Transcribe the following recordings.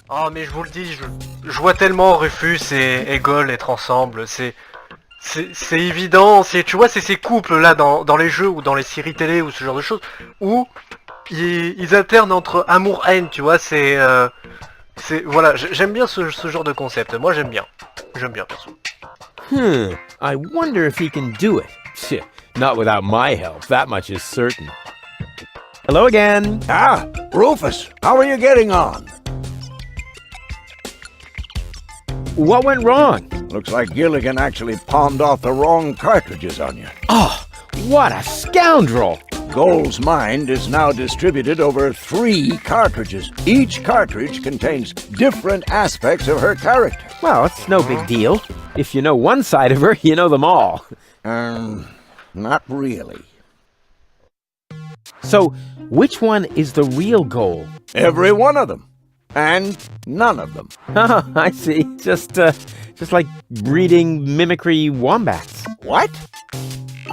Oh, mais je vous le dis, je vois tellement Rufus et Gold être ensemble. C'est évident. Tu vois, c'est ces couples là dans les jeux ou dans les séries télé ou ce genre de choses où ils alternent entre amour-haine. Tu vois, voilà. J'aime bien ce genre de concept. Moi, j'aime bien. J'aime bien, perso. I wonder if he can do it. Phew, not without my help, that much is certain. Hello again. Ah, Rufus, how are you getting on? What went wrong? Looks like Gilligan actually palmed off the wrong cartridges on you. Oh, what a scoundrel! Gold's mind is now distributed over 3 cartridges. Each cartridge contains different aspects of her character. Well, it's no big deal. If you know one side of her, you know them all. Not really. So, which one is the real goal? Every one of them. And none of them. Oh, I see. Just like breeding mimicry wombats. What?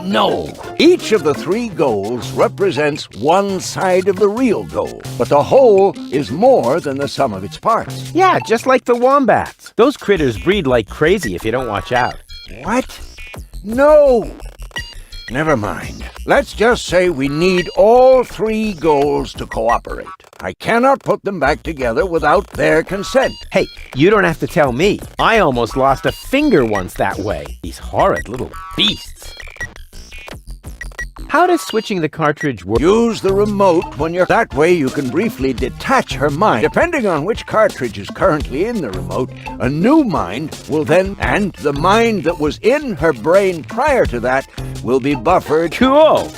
No. Each of the 3 goals represents one side of the real goal, but the whole is more than the sum of its parts. Yeah, just like the wombats. Those critters breed like crazy if you don't watch out. What? No. Never mind. Let's just say we need all 3 goals to cooperate. I cannot put them back together without their consent. Hey, you don't have to tell me. I almost lost a finger once that way. These horrid little beasts. How does switching the cartridge work? Use the remote when you're... That way you can briefly detach her mind. Depending on which cartridge is currently in the remote, a new mind will then... And the mind that was in her brain prior to that will be buffered. Cool.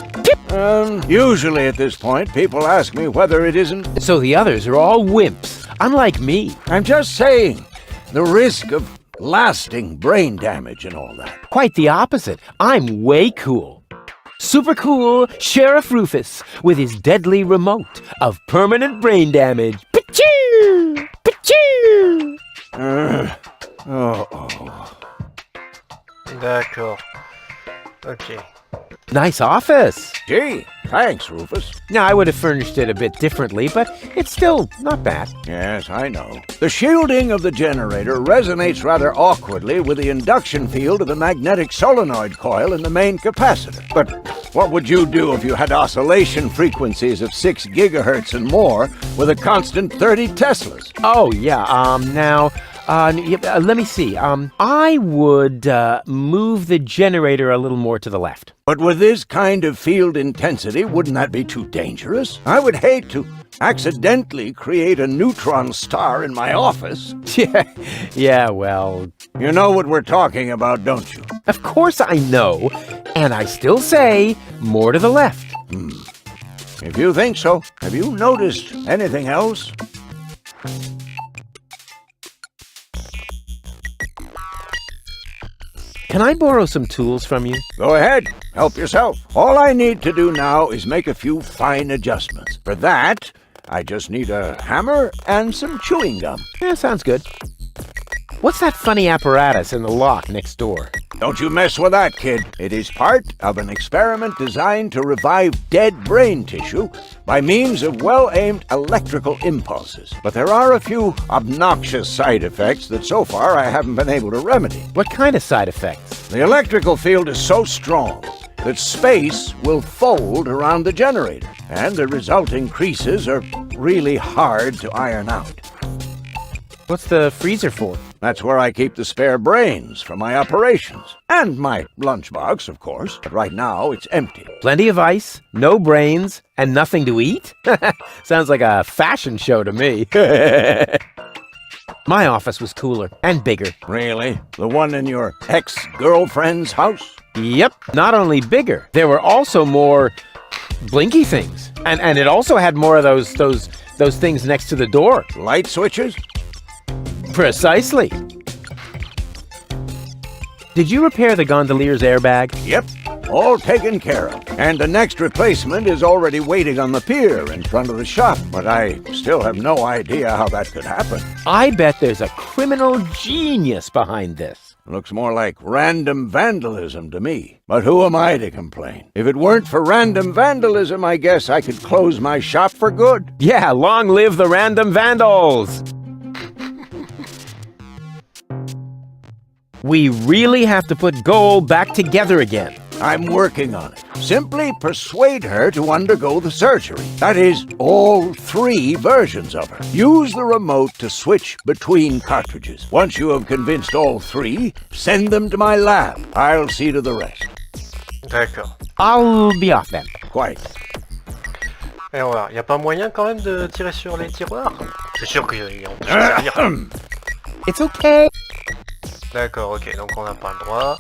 Usually at this point, people ask me whether it isn't... So the others are all wimps, unlike me. I'm just saying, the risk of lasting brain damage and all that. Quite the opposite. I'm way cool. Super cool Sheriff Rufus with his deadly remote of permanent brain damage. Pachoo! Pachoo! D'accord. Ok. Nice office. Gee, thanks, Rufus. Now, I would have furnished it a bit differently, but it's still not bad. Yes, I know. The shielding of the generator resonates rather awkwardly with the induction field of the magnetic solenoid coil in the main capacitor. But what would you do if you had oscillation frequencies of 6 gigahertz and more with a constant 30 Teslas? Oh, yeah, let me see. I would move the generator a little more to the left. But with this kind of field intensity, wouldn't that be too dangerous? I would hate to accidentally create a neutron star in my office. Yeah, well... You know what we're talking about, don't you? Of course I know, and I still say more to the left. If you think so, have you noticed anything else? Can I borrow some tools from you? Go ahead, help yourself. All I need to do now is make a few fine adjustments. For that, I just need a hammer and some chewing gum. Yeah, sounds good. What's that funny apparatus in the lock next door? Don't you mess with that, kid. It is part of an experiment designed to revive dead brain tissue by means of well-aimed electrical impulses. But there are a few obnoxious side effects that so far I haven't been able to remedy. What kind of side effects? The electrical field is so strong that space will fold around the generator, and the resulting creases are really hard to iron out. What's the freezer for? That's where I keep the spare brains for my operations. And my lunchbox, of course. But right now, it's empty. Plenty of ice, no brains, and nothing to eat? Sounds like a fashion show to me. My office was cooler and bigger. Really? The one in your ex-girlfriend's house? Yep, not only bigger, there were also more blinky things. And it also had more of those things next to the door. Light switches? Precisely. Did you repair the gondolier's airbag? Yep, all taken care of. And the next replacement is already waiting on the pier in front of the shop. But I still have no idea how that could happen. I bet there's a criminal genius behind this. Looks more like random vandalism to me. But who am I to complain? If it weren't for random vandalism, I guess I could close my shop for good. Yeah, long live the random vandals! We really have to put gold back together again. I'm working on it. Simply persuade her to undergo the surgery. That is, all 3 versions of her. Use the remote to switch between cartridges. Once you have convinced all 3, send them to my lab. I'll see to the rest. D'accord. I'll be off then. Quite. Et on va voir. Y a pas moyen quand même de tirer sur les tiroirs? C'est sûr qu'on peut servir. It's okay. D'accord, ok, donc on n'a pas le droit.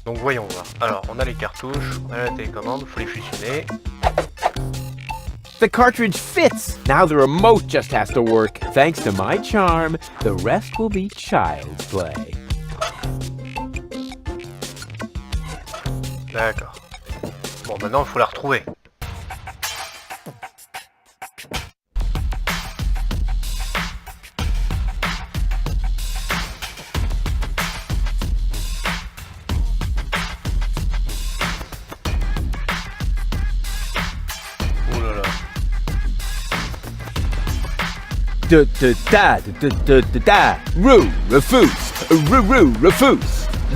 Donc voyons voir. Alors, on a les cartouches, on a la télécommande, faut les fusionner. The cartridge fits. Now the remote just has to work. Thanks to my charm, the rest will be child's play. D'accord. Bon, maintenant il faut la retrouver. Rufus,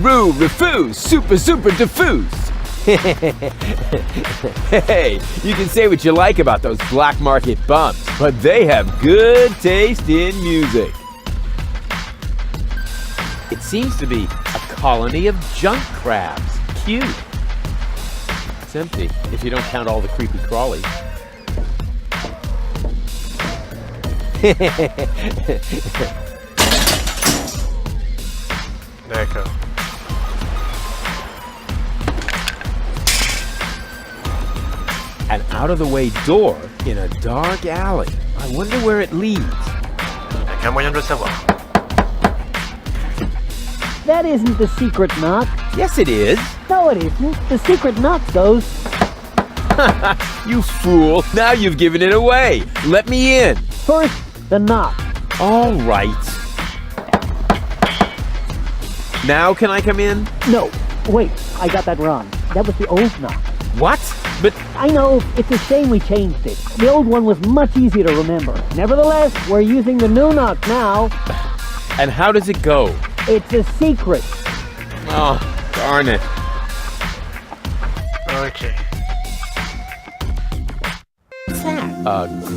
Rufus, super diffuse. Hey, you can say what you like about those black market bums, but they have good taste in music. It seems to be a colony of junk crabs. Cute. It's empty, if you don't count all the creepy crawlies. D'accord. An out-of-the-way door in a dark alley. I wonder where it leads. Y'a qu'un moyen de le savoir. That isn't the secret knock. Yes, it is. No, it isn't. The secret knock goes... You fool. Now you've given it away. Let me in. First, the knock. All right. Now can I come in? No, wait, I got that wrong. That was the old knock. What? But I know, it's a shame we changed it. The old one was much easier to remember. Nevertheless, we're using the new knock now. and how does it go? It's a secret. Oh, darn it. Ok.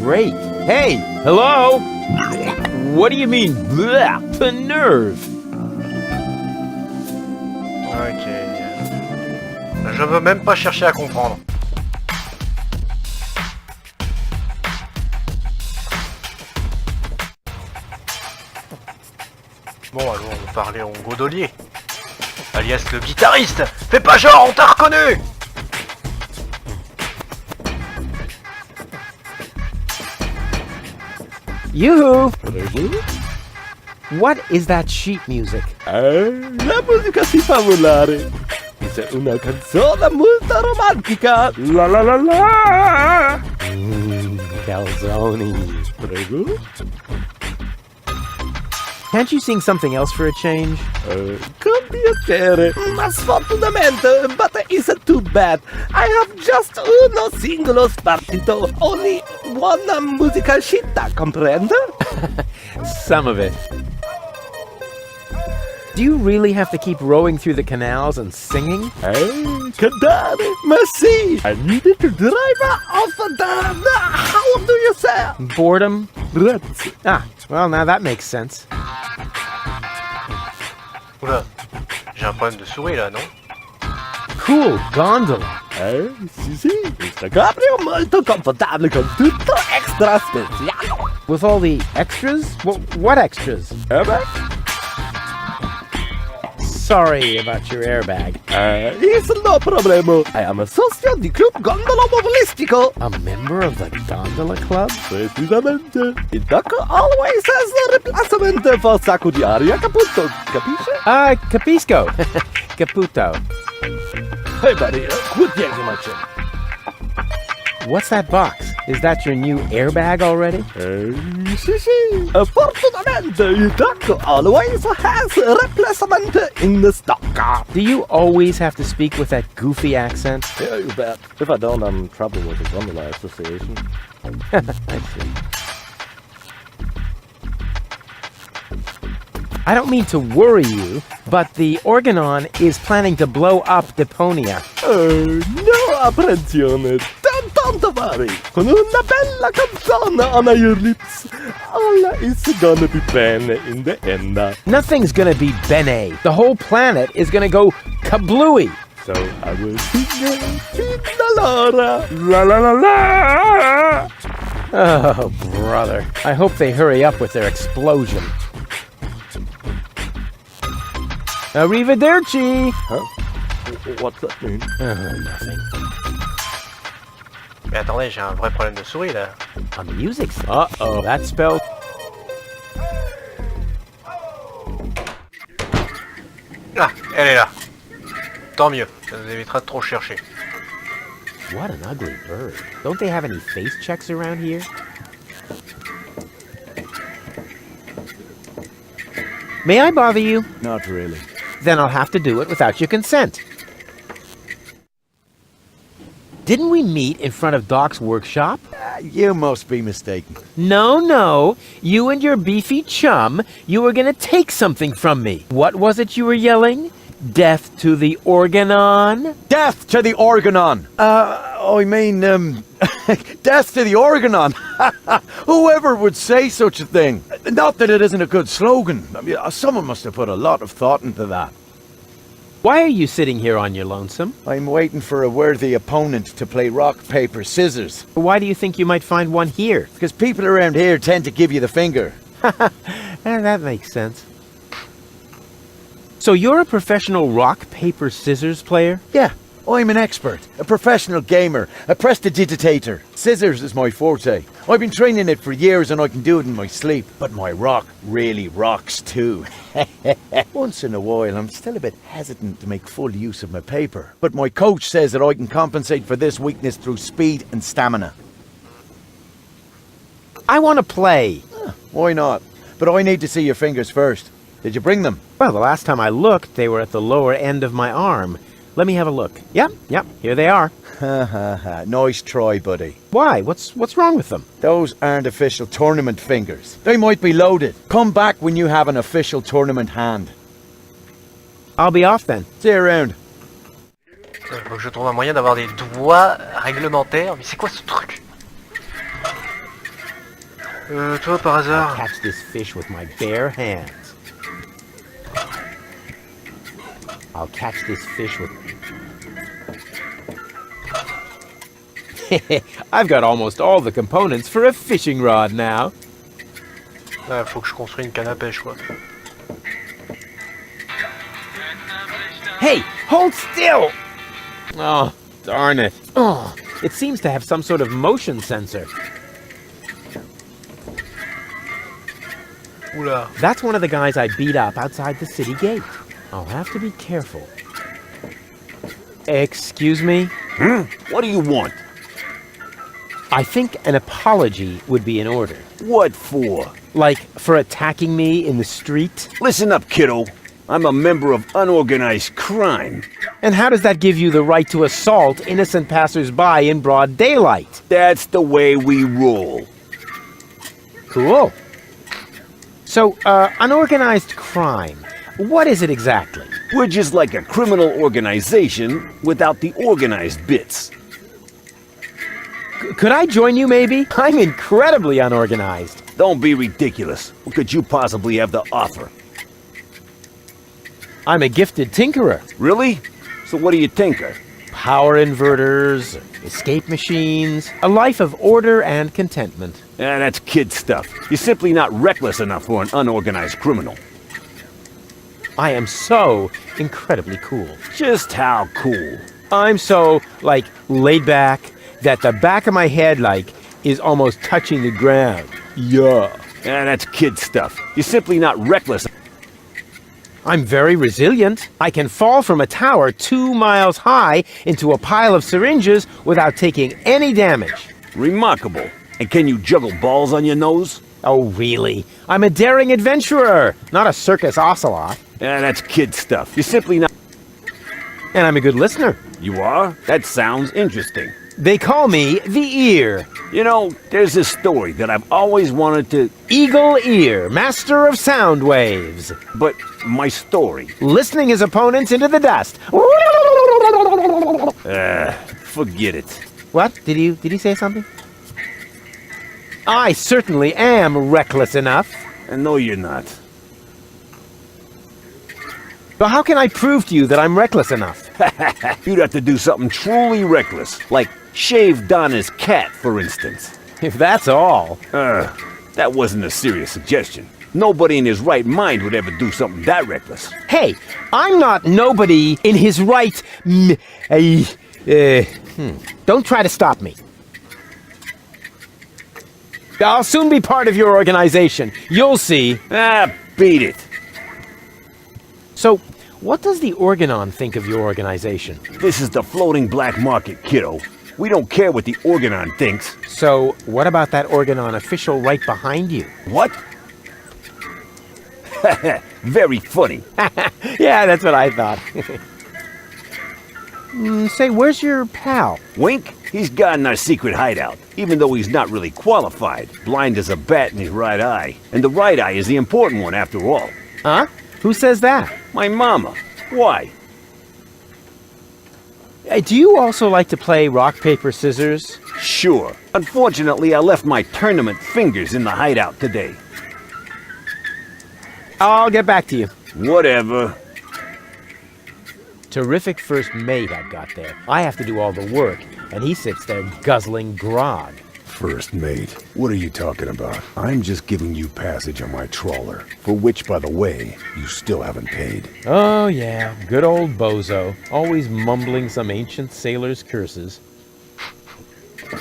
Great. Hey, hello? What do you mean, bleh, the nerve? Ok. Je veux même pas chercher à comprendre. Bon, alors on va parler en Godolier. Alias le guitariste. Fais pas genre, on t'a reconnu. Yoo-hoo! What is that sheet music? La musica si fa volare. È una canzone molto romantica. La la la la. Calzoni. Prego. Can't you sing something else for a change? Con piacere, ma sfortunatamente, but it's too bad. I have just uno singolo spartito, only one musical scitta, comprende? Some of it. Do you really have to keep rowing through the canals and singing? Cantare, ma sì. I needed to drive off the how do you say? Boredom? Grazie. Ah, well, now that makes sense. Oula, j'ai un problème de souris là, non? Cool gondola. Sì sì, questo cabrio molto confortabile con tutto extra speciale. With all the extras? What extras? Airbag? Sorry about your airbag. It's no problemo. I am a socio di Club Gondola Mobilistico. A member of the gondola club? Precisamente. Il dock always has a replacement for sacco di aria, capito? Capisce? Capisco. Caputo. Hey buddy, quit yanking my chin. What's that box? Is that your new airbag already? Sì sì. Fortunatamente il dock always has a replacement in the stock. Do you always have to speak with that goofy accent? Yeah, you bet. If I don't, I'm in trouble with the Gondola Association. I see. I don't mean to worry you, but the Organon is planning to blow up Deponia. No apprensione, don't worry. Con una bella canzone on your lips, all is gonna be bene in the end. Nothing's gonna be bene. The whole planet is gonna go kablooey. So I will sing la la la la la. Oh, brother. I hope they hurry up with their explosion. Arrivederci! Huh? What's that mean? Nothing. Mais attendez, j'ai un vrai problème de souris là. On the music. Uh-oh, that spells... Ah, elle est là. Tant mieux, ça nous évitera de trop chercher. What an ugly bird. Don't they have any face checks around here? May I bother you? Not really. Then I'll have to do it without your consent. Didn't we meet in front of Doc's workshop? You must be mistaken. No. You and your beefy chum, you were gonna take something from me. What was it you were yelling? Death to the Organon? Death to the Organon! I mean, death to the Organon! Whoever would say such a thing? Not that it isn't a good slogan. I mean, someone must have put a lot of thought into that. Why are you sitting here on your lonesome? I'm waiting for a worthy opponent to play rock, paper, scissors. Why do you think you might find one here? Because people around here tend to give you the finger. That makes sense. So you're a professional rock, paper, scissors player? Yeah, I'm an expert, a professional gamer, a prestidigitator. Scissors is my forte. I've been training it for years and I can do it in my sleep. But my rock really rocks too. Once in a while, I'm still a bit hesitant to make full use of my paper. But my coach says that I can compensate for this weakness through speed and stamina. I want to play. Why not? But I need to see your fingers first. Did you bring them? Well, the last time I looked, they were at the lower end of my arm. Let me have a look. Yep, here they are. Ha ha ha. Nice try, buddy. Why? What's wrong with them? Those aren't official tournament fingers. They might be loaded. Come back when you have an official tournament hand. I'll be off then. See you around. Faut que je trouve un moyen d'avoir des doigts réglementaires. Mais c'est quoi ce truc? Toi par I'll hasard. catch this fish with my bare hands. I'll catch this fish with... I've got almost all the components for a fishing rod now. Ah, faut que je construise une canne à pêche quoi. Hey, hold still! Oh, darn it. Oh, it seems to have some sort of motion sensor. Oula. That's one of the guys I beat up outside the city gate. I'll have to be careful. Excuse me? What do you want? I think an apology would be in order. What for? Like, for attacking me in the street? Listen up, kiddo. I'm a member of unorganized crime. And how does that give you the right to assault innocent passers-by in broad daylight? That's the way we roll. Cool. So, unorganized crime. What is it exactly? We're just like a criminal organization without the organized bits. Could I join you, maybe? I'm incredibly unorganized. Don't be ridiculous. What could you possibly have to offer? I'm a gifted tinkerer. Really? So what do you tinker? Power inverters, escape machines, a life of order and contentment. That's kid stuff. You're simply not reckless enough for an unorganized criminal. I am so incredibly cool. Just how cool? I'm so, laid back that the back of my head, is almost touching the ground. Yeah. That's kid stuff. You're simply not reckless. I'm very resilient. I can fall from a tower 2 miles high into a pile of syringes without taking any damage. Remarkable. And can you juggle balls on your nose? Oh, really? I'm a daring adventurer, not a circus ocelot. That's kid stuff. You're simply not... And I'm a good listener. You are? That sounds interesting. They call me the Ear. You know, there's this story that I've always wanted to... Eagle Ear, master of sound waves. But my story... Listening his opponents into the dust. Forget it. What? Did he say something? I certainly am reckless enough. No, you're not. But how can I prove to you that I'm reckless enough? You'd have to do something truly reckless, like shave Donna's cat, for instance. If that's all. That wasn't a serious suggestion. Nobody in his right mind would ever do something that reckless. Hey, I'm not nobody in his right... Don't try to stop me. I'll soon be part of your organization. You'll see. Beat it. So, what does the Organon think of your organization? This is the floating black market, kiddo. We don't care what the Organon thinks. So, what about that Organon official right behind you? What? Very funny. Yeah, that's what I thought. Say, where's your pal? Wink? He's got in our secret hideout, even though he's not really qualified. Blind as a bat in his right eye. And the right eye is the important one after all. Huh? Who says that? My mama. Why? Do you also like to play rock, paper, scissors? Sure. Unfortunately, I left my tournament fingers in the hideout today. I'll get back to you. Whatever. Terrific first mate I've got there. I have to do all the work, and he sits there guzzling grog. First mate, what are you talking about? I'm just giving you passage on my trawler, for which, by the way, you still haven't paid. Oh yeah, good old bozo, always mumbling some ancient sailor's curses.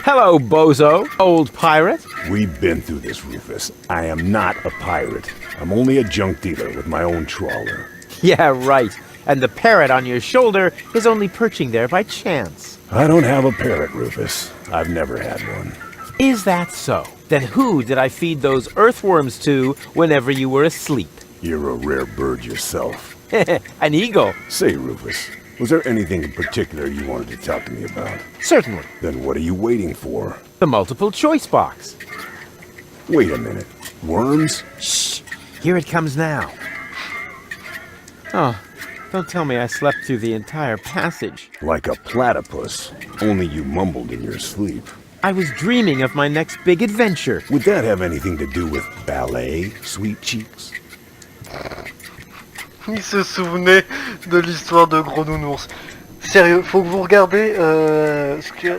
Hello, bozo, old pirate. We've been through this, Rufus. I am not a pirate. I'm only a junk dealer with my own trawler. Yeah, right. And the parrot on your shoulder is only perching there by chance. I don't have a parrot, Rufus. I've never had one. Is that so? Then who did I feed those earthworms to whenever you were asleep? You're a rare bird yourself. An eagle. Say, Rufus, was there anything in particular you wanted to talk to me about? Certainly. Then what are you waiting for? The multiple choice box. Wait a minute. Worms? Shh. Here it comes now. Oh, don't tell me I slept through the entire passage. Like a platypus, only you mumbled in your sleep. I was dreaming of my next big adventure. Would that have anything to do with ballet, sweet cheeks? Il se souvenait de l'histoire de Gros Nounours. Sérieux, faut que vous regardez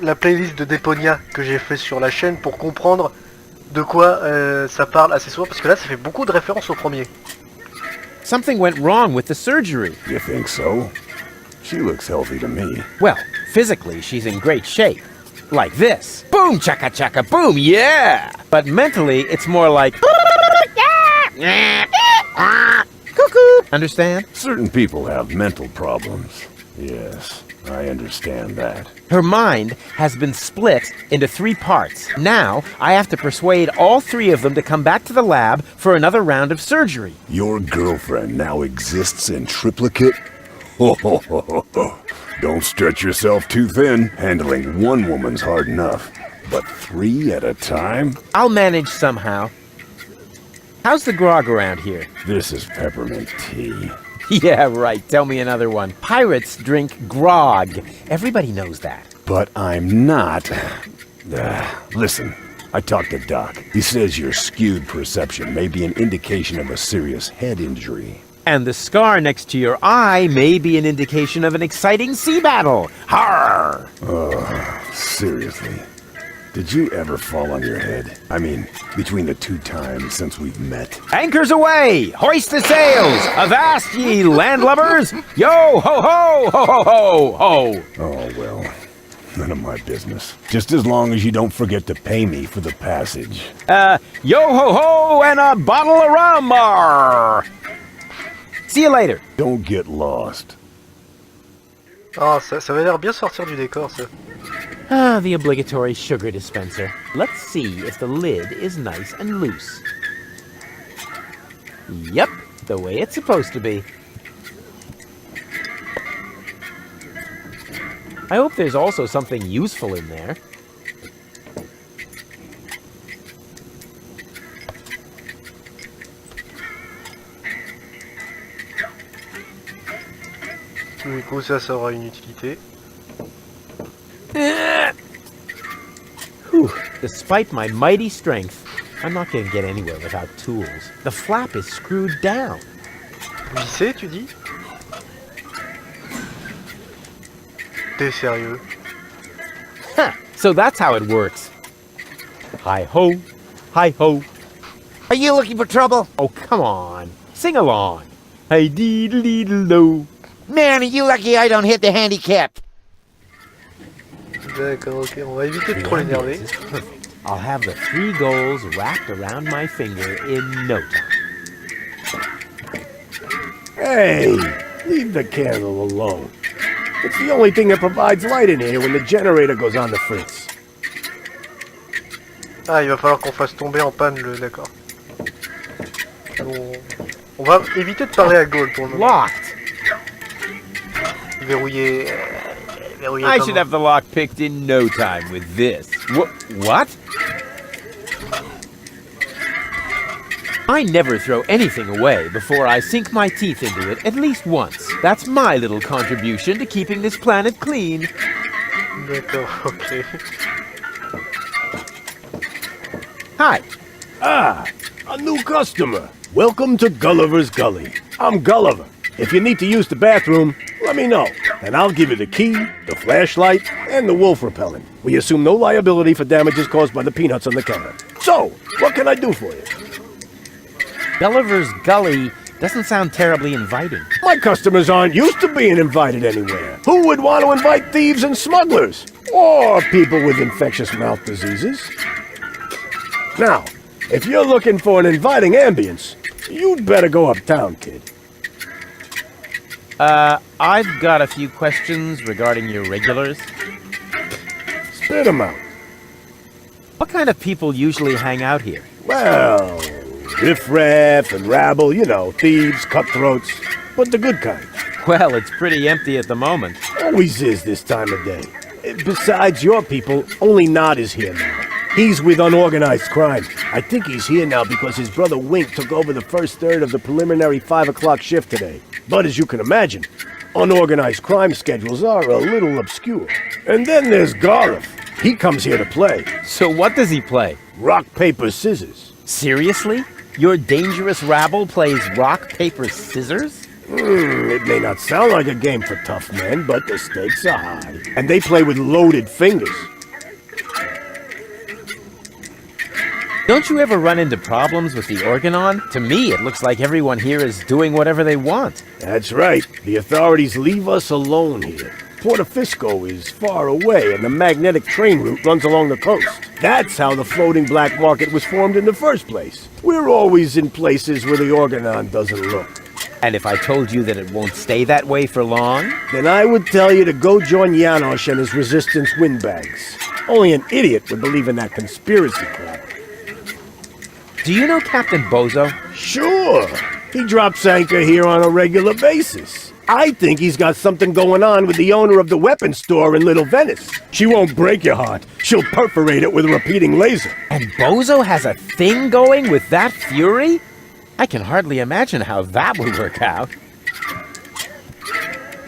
la playlist de Deponia que j'ai fait sur la chaîne pour comprendre de quoi ça parle assez souvent, parce que là ça fait beaucoup de références au premier. Something went wrong with the surgery. You think so? She looks healthy to me. Well, physically she's in great shape. Like this. Boom, chaka chaka, boom, yeah! But mentally, it's more like... Cuckoo! Understand? Certain people have mental problems. Yes, I understand that. Her mind has been split into 3 parts. Now, I have to persuade all 3 of them to come back to the lab for another round of surgery. Your girlfriend now exists in triplicate? Ho ho ho ho ho. Don't stretch yourself too thin. Handling one woman's hard enough. But 3 at a time? I'll manage somehow. How's the grog around here? This is peppermint tea. Yeah, right. Tell me another one. Pirates drink grog. Everybody knows that. But I'm not. Listen, I talked to Doc. He says your skewed perception may be an indication of a serious head injury. And the scar next to your eye may be an indication of an exciting sea battle. Harr! Seriously. Did you ever fall on your head? I mean, between the 2 times since we've met. Anchors away! Hoist the sails! Avast ye landlubbers! Yo ho ho ho ho ho ho! Oh, well, none of my business. Just as long as you don't forget to pay me for the passage. Yo ho ho and a bottle of rum! Arr. See you later. Don't get lost. Ah, ça avait l'air bien sortir du décor, ça. Ah, the obligatory sugar dispenser. Let's see if the lid is nice and loose. Yep, the way it's supposed to be. I hope there's also something useful in there. Du coup, ça aura une utilité. Whew. Despite my mighty strength, I'm not going to get anywhere without tools. The flap is screwed down. Visser, tu dis? T'es sérieux? Huh. So that's how it works. Hi-ho, hi-ho. Are you looking for trouble? Oh, come on. Sing along. Hi-dee-dee-dee-lo. Man, are you lucky I don't hit the handicap. D'accord, ok, on va éviter de trop l'énerver. This is perfect. I'll have the 3 goals wrapped around my finger in no time. Hey, leave the candle alone. It's the only thing that provides light in here when the generator goes on the fritz. Ah, il va falloir qu'on fasse tomber en panne le... D'accord. On va éviter de parler à Gaul pour le moment. Locked. Verrouiller... verrouiller I comment? should have the lock picked in no time with this. What? I never throw anything away before I sink my teeth into it at least once. That's my little contribution to keeping this planet clean. D'accord, ok. Hi. Ah, a new customer. Welcome to Gulliver's Gully. I'm Gulliver. If you need to use the bathroom, let me know, and I'll give you the key, the flashlight, and the wolf repellent. We assume no liability for damages caused by the peanuts on the counter. So, what can I do for you? Gulliver's Gully doesn't sound terribly inviting. My customers aren't used to being invited anywhere. Who would want to invite thieves and smugglers? Or people with infectious mouth diseases? Now, if you're looking for an inviting ambience, you'd better go uptown, kid. I've got a few questions regarding your regulars. Spit 'em out. What kind of people usually hang out here? Well, riff-raff and rabble, you know, thieves, cutthroats, but the good kind. Well, it's pretty empty at the moment. Always is this time of day. Besides your people, only Nod is here now. He's with unorganized crime. I think he's here now because his brother Wink took over the first third of the preliminary 5 o'clock shift today. But as you can imagine, unorganized crime schedules are a little obscure. And then there's Garliff. He comes here to play. So what does he play? Rock, paper, scissors. Seriously? Your dangerous rabble plays rock, paper, scissors? It may not sound like a game for tough men, but the stakes are high. And they play with loaded fingers. Don't you ever run into problems with the organon? To me, it looks like everyone here is doing whatever they want. That's right. The authorities leave us alone here. Portofisco is far away, and the magnetic train route runs along the coast. That's how the floating black market was formed in the first place. We're always in places where the organon doesn't look. And if I told you that it won't stay that way for long? Then I would tell you to go join Janosch and his resistance windbags. Only an idiot would believe in that conspiracy crap. Do you know Captain Bozo? Sure. He drops anchor here on a regular basis. I think he's got something going on with the owner of the weapons store in Little Venice. She won't break your heart. She'll perforate it with a repeating laser. And Bozo has a thing going with that fury? I can hardly imagine how that would work out.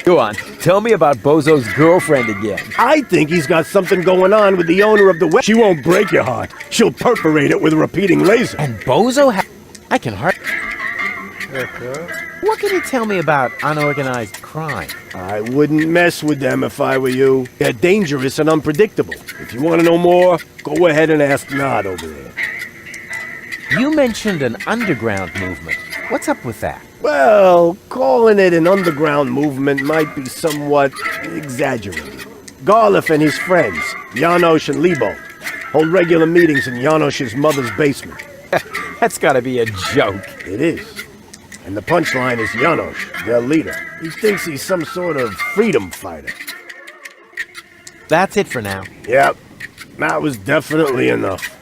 Go on, tell me about Bozo's girlfriend again. I think he's got something going on with the owner of the weapons. She won't break your heart. She'll perforate it with a repeating laser. And Bozo I can hardly... D'accord. What can you tell me about unorganized crime? I wouldn't mess with them if I were you. They're dangerous and unpredictable. If you want to know more, go ahead and ask Nod over there. You mentioned an underground movement. What's up with that? Well, calling it an underground movement might be somewhat exaggerated. Garliff and his friends, Janosch and Lebo, hold regular meetings in Janosch's mother's basement. That's gotta be a joke. It is. And the punchline is Janosch, their leader. He thinks he's some sort of freedom fighter. That's it for now. Yep, that was definitely enough.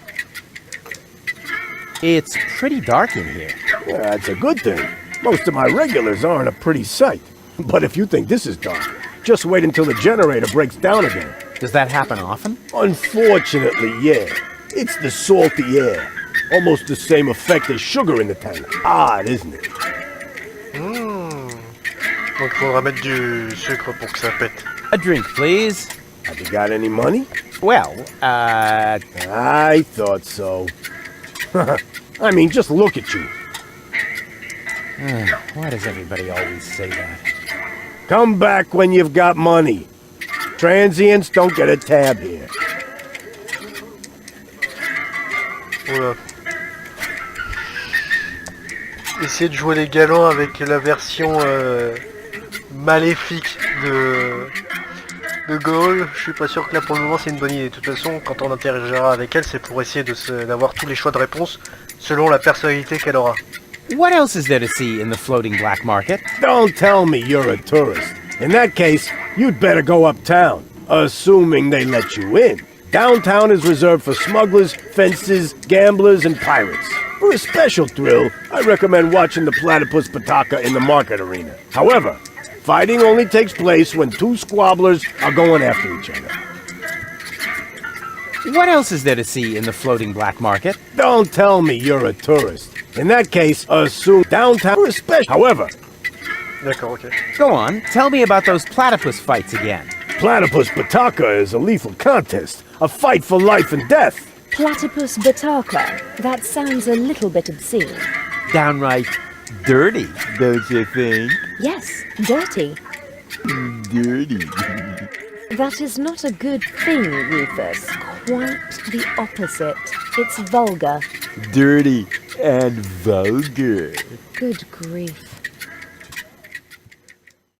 It's pretty dark in here. Yeah, that's a good thing. Most of my regulars aren't a pretty sight. But if you think this is dark, just wait until the generator breaks down again. Does that happen often? Unfortunately, yeah. It's the salty air. Almost the same effect as sugar in the tank. Odd, isn't it? Donc il faudra mettre du sucre pour que ça pète. A drink, please. Have you got any money? Well, I thought so. I mean, just look at you. why does everybody always say that? Come back when you've got money. Transients don't get a tab here. Oula. Essayer de jouer les galants avec la version maléfique de Gaulle, je suis pas sûr que là pour le moment c'est une bonne idée. De toute façon, quand on interagira avec elle, c'est pour essayer d'avoir tous les choix de réponse selon la personnalité qu'elle aura. What else is there to see in the floating black market? Don't tell me you're a tourist. In that case, you'd better go uptown, assuming they let you in. Downtown is reserved for smugglers, fences, gamblers, and pirates. For a special thrill, I recommend watching the platypus Pataka in the market arena. However, fighting only takes place when two squabblers are going after each other. What else is there to see in the floating black market? Don't tell me you're a tourist. In that case, assume downtown for a special. However, D'accord, ok. Go on, tell me about those platypus fights again. Platypus Pataka is a lethal contest, a fight for life and death. Platypus bataka. That sounds a little bit obscene. Downright dirty, don't you think? Yes, dirty. Dirty. That is not a good thing, Rufus. Quite the opposite. It's vulgar. Dirty and vulgar. Good grief.